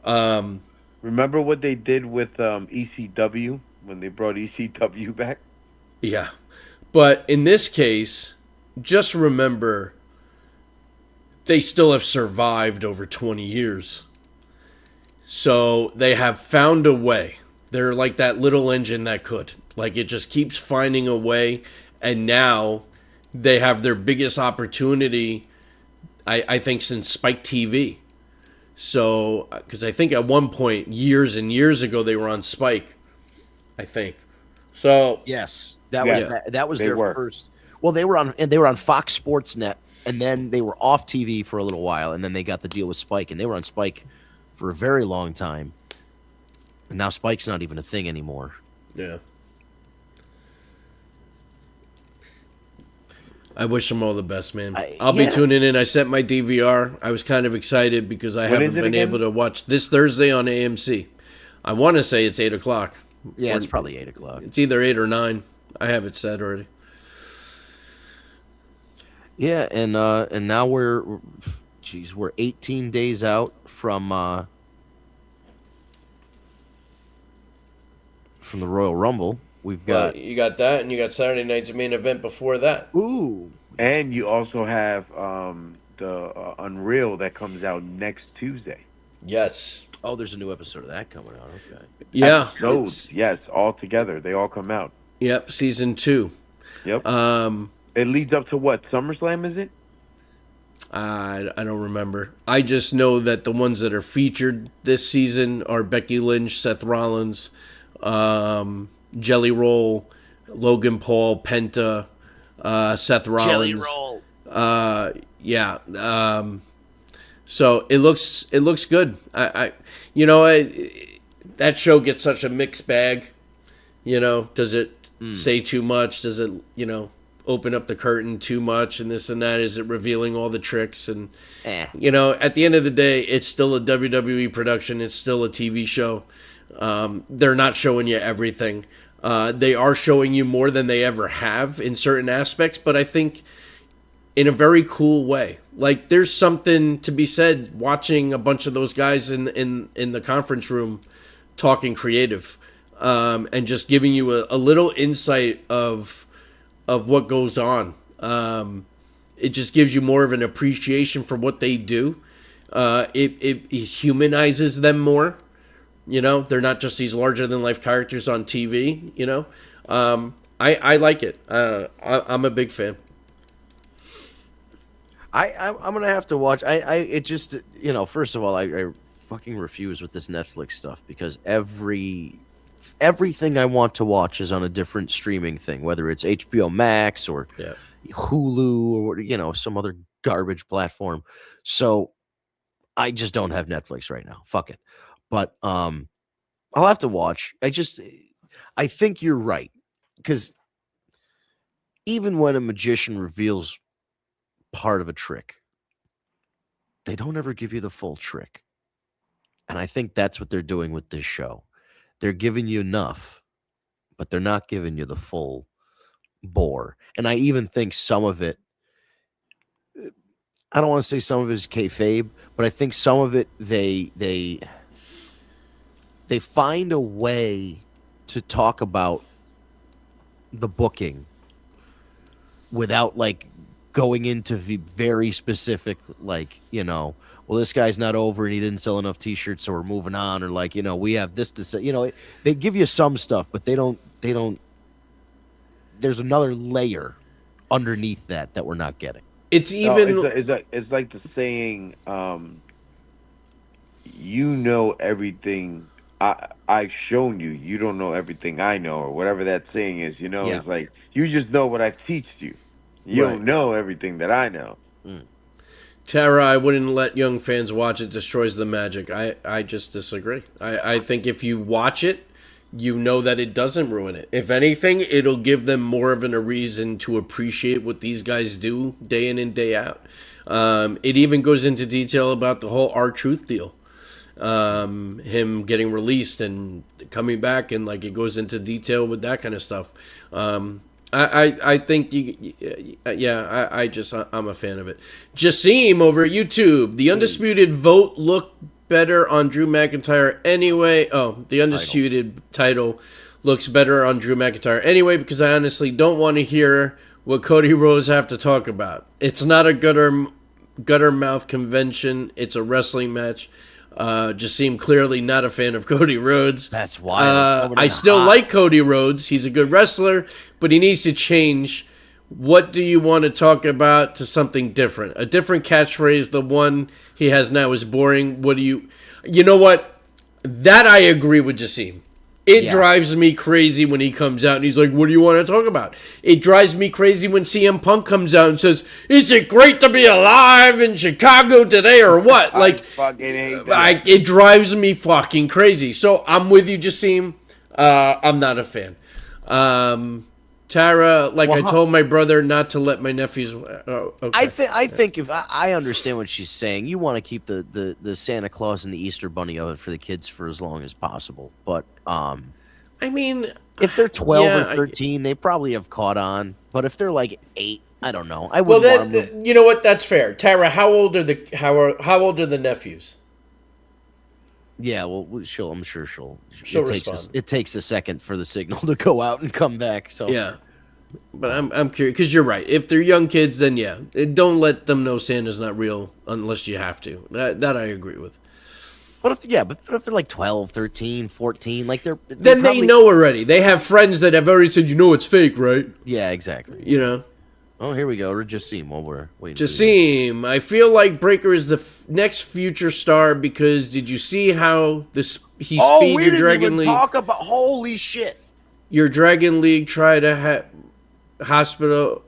Remember what they did with ECW when they brought ECW back? Yeah. But in this case, just remember they still have survived over 20 years. So they have found a way. They're like that little engine that could. Like it just keeps finding a way. And now they have their biggest opportunity, I think, since Spike TV. So, because I think at one point, years and years ago, they were on Spike, I think. So, Yes, that Yeah. was They their were. first. Well, they were on Fox Sports Net, and then they were off TV for a little while, and then they got the deal with Spike, and they were on Spike for a very long time. And now Spike's not even a thing anymore. yeah. I wish them all the best, man. I'll be yeah. tuning in. I sent my DVR. I was kind of excited because I When haven't is it been again? able to watch this Thursday on AMC. I want to say it's 8 o'clock. Yeah, Or- it's probably 8 o'clock. It's either 8 or 9. I have it set already. Yeah, and now we're 18 days out from the Royal Rumble. We've got You got that, and you got Saturday night's main event before that. ooh. And you also have the Unreal that comes out next Tuesday. Yes. Oh, there's a new episode of that coming out. Okay. Yeah. Episodes, yes, all together. They all come out. Yep. Season 2. Yep. It leads up to what? SummerSlam, is it? I don't remember. I just know that the ones that are featured this season are Becky Lynch, Seth Rollins, Jelly Roll, Logan Paul, Penta, Seth Rollins. Jelly roll. Yeah. So it looks good. That show gets such a mixed bag. You know, does it say too much? Does it, open up the curtain too much and this and that? Is it revealing all the tricks? And, at the end of the day, it's still a WWE production. It's still a TV show. They're not showing you everything. They are showing you more than they ever have in certain aspects, but I think in a very cool way. Like, there's something to be said watching a bunch of those guys in the conference room talking creative, and just giving you a little insight of what goes on. It just gives you more of an appreciation for what they do. It humanizes them more. They're not just these larger than life characters on TV. I like it. I'm a big fan. I'm gonna have to watch. It just first of all, I fucking refuse with this Netflix stuff because everything I want to watch is on a different streaming thing, whether it's HBO Max or Yeah. Hulu or some other garbage platform. So I just don't have Netflix right now. Fuck it. But I'll have to watch. I think you're right, because even when a magician reveals part of a trick, they don't ever give you the full trick. And I think that's what they're doing with this show. They're giving you enough, but they're not giving you the full bore. And I even think some of it, I don't want to say some of it is kayfabe, but I think some of it they find a way to talk about the booking without like going into very specific, like, well, this guy's not over and he didn't sell enough t-shirts, so we're moving on, or like, we have this to say. They give you some stuff, but they don't there's another layer underneath that we're not getting. It's even It's like the saying, everything I've shown you. You don't know everything I know, or whatever that saying is. Yeah. It's like you just know what I've taught you. You Right. don't know everything that I know. Tara, I wouldn't let young fans watch it. Destroys the magic. I just disagree. I think if you watch it, you know that it doesn't ruin it. If anything, it'll give them more of a reason to appreciate what these guys do day in and day out. It even goes into detail about the whole R-Truth deal. Him getting released and coming back, and like it goes into detail with that kind of stuff. I think I'm a fan of it. Jassim over at YouTube, the undisputed vote looked better on Drew McIntyre anyway. Oh, the undisputed title looks better on Drew McIntyre anyway, because I honestly don't want to hear what Cody Rhodes have to talk about. It's not a gutter mouth convention. It's a wrestling match. Jassim clearly not a fan of Cody Rhodes. That's why I still like Cody Rhodes. He's a good wrestler, but he needs to change. What do you want to talk about to something different? A different catchphrase. The one he has now is boring. What do you know what? That I agree with Jassim. It drives me crazy when he comes out and he's like, what do you want to talk about? It drives me crazy when CM Punk comes out and says, is it great to be alive in Chicago today or what? Like, I fucking hate that. it drives me fucking crazy. So I'm with you, Jassim. I'm not a fan. Tara, I told my brother not to let my nephews. Okay. I think if I understand what she's saying, you want to keep the Santa Claus and the Easter Bunny of it for the kids for as long as possible. But I mean, if they're 12 or 13, they probably have caught on. But if they're like 8, I don't know. I would. You know what? That's fair. Tara, how old are the nephews? Yeah, well, I'm sure she'll respond. It takes a second for the signal to go out and come back. So yeah, but I'm curious because you're right. If they're young kids, then yeah, don't let them know Santa's not real unless you have to. That I agree with. But if they're like 12, 13, 14, like then they know already. They have friends that have already said, it's fake, right? Yeah, exactly. Oh, here we go. Or Jassim while we're waiting. Jassim, I feel like Breaker is the next future star because did you see how he's feed your Dragon League? Talk about holy shit. Your Dragon League try to hospital.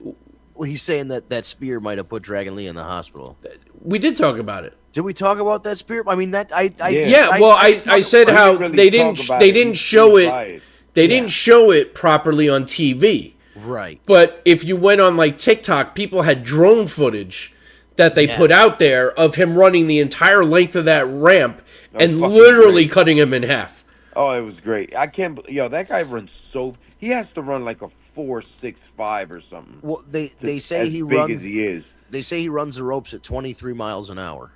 Well, he's saying that spear might have put Dragon Lee in the hospital. We did talk about it. Did we talk about that spear? I mean, I said how they didn't show it. They didn't show it properly on TV. Right. But if you went on like TikTok, people had drone footage that they put out there of him running the entire length of that ramp and literally cutting him in half. Oh, it was great. I can't. That guy runs so. He has to run like a 4.65 or something. Well, they say he runs runs. As he is. They say he runs the ropes at 23 miles an hour,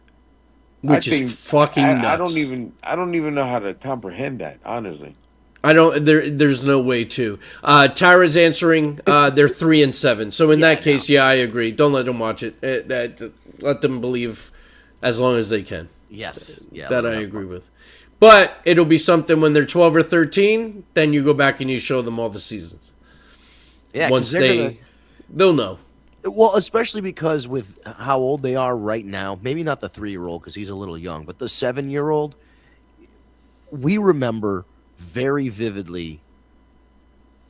which is fucking nuts. I don't even know how to comprehend that, honestly. I don't. There's no way to. Tara's answering. They're 3 and 7. So in that case, I agree. Don't let them watch it. Let them believe as long as they can. Yes. Yeah. That I agree with. But it'll be something when they're 12 or 13. Then you go back and you show them all the seasons. Yeah. Once they'll know. Well, especially because with how old they are right now, maybe not the 3-year-old because he's a little young, but the 7-year-old, we remember very vividly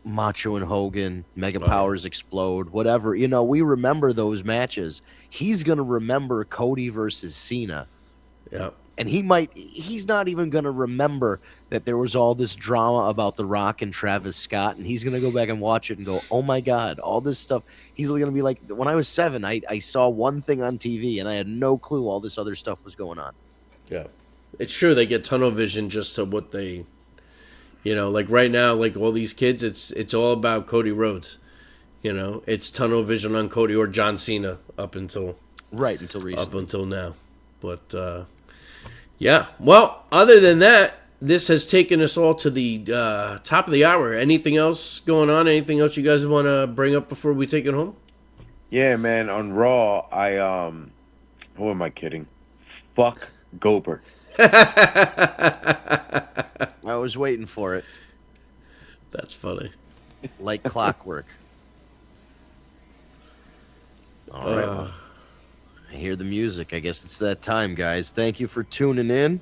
Macho and Hogan, Mega Powers explode, whatever. You know, we remember those matches. He's going to remember Cody versus Cena. Yeah. And he's not even going to remember that there was all this drama about The Rock and Travis Scott. And he's going to go back and watch it and go, oh my God, all this stuff. He's going to be like, when I was 7, I saw one thing on TV and I had no clue all this other stuff was going on. Yeah. It's true they get tunnel vision just to what they, you know, like right now, like all these kids, it's all about Cody Rhodes. You know, it's tunnel vision on Cody or John Cena up until recently. Up until now. But yeah. Well, other than that, this has taken us all to the top of the hour. Anything else going on? Anything else you guys want to bring up before we take it home? Yeah, man. On Raw, who am I kidding? Fuck Goldberg. I was waiting for it. That's funny. Like clockwork. All right. I hear the music. I guess it's that time, guys. Thank you for tuning in.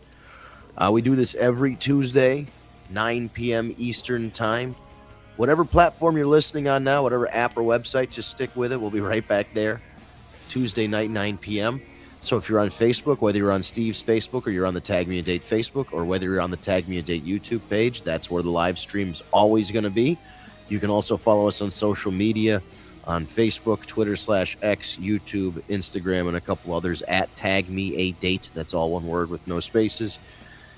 We do this every Tuesday, 9 p.m. Eastern Time. Whatever platform you're listening on now, whatever app or website, just stick with it. We'll be right back there. Tuesday night, 9 p.m. So if you're on Facebook, whether you're on Steve's Facebook or you're on the Tag Me a Date Facebook, or whether you're on the Tag Me a Date YouTube page, that's where the live stream's always going to be. You can also follow us on social media on Facebook, Twitter/X, YouTube, Instagram, and a couple others at Tag Me a Date. That's all one word with no spaces.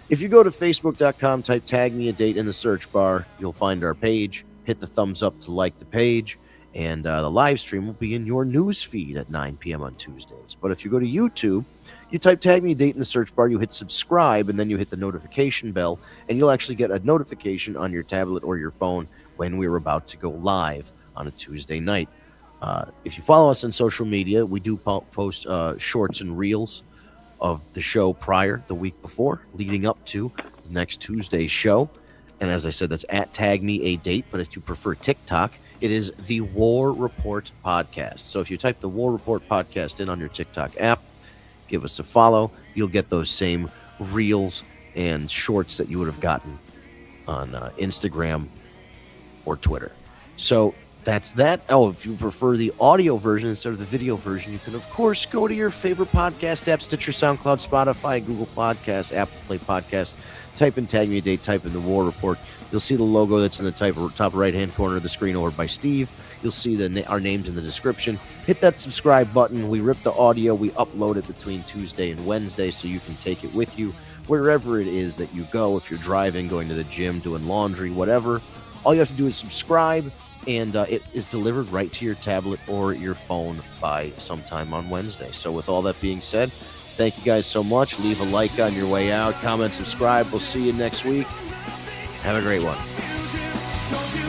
If you go to Facebook.com, type Tag Me a Date in the search bar, you'll find our page. Hit the thumbs up to like the page. And the live stream will be in your news feed at 9 p.m. on Tuesdays. But if you go to YouTube, you type Tag Me a Date in the search bar, you hit subscribe, and then you hit the notification bell, and you'll actually get a notification on your tablet or your phone when we're about to go live on a Tuesday night. If you follow us on social media, we do post shorts and reels of the show prior, the week before, leading up to next Tuesday's show. And as I said, that's at Tag Me a Date. But if you prefer TikTok, it is the War Report Podcast. So if you type the War Report Podcast in on your TikTok app, give us a follow. You'll get those same reels and shorts that you would have gotten on Instagram or Twitter. So that's that. Oh, if you prefer the audio version instead of the video version, you can, of course, go to your favorite podcast app, Stitcher, SoundCloud, Spotify, Google Podcasts, Apple Play Podcasts. Type in Tag Me a Date, type in the War Report. You'll see the logo that's in the top right-hand corner of the screen over by Steve. You'll see our names in the description. Hit that subscribe button. We rip the audio. We upload it between Tuesday and Wednesday so you can take it with you wherever it is that you go. If you're driving, going to the gym, doing laundry, whatever, all you have to do is subscribe, and it is delivered right to your tablet or your phone by sometime on Wednesday. So with all that being said, thank you guys so much. Leave a like on your way out. Comment, subscribe. We'll see you next week. Have a great one.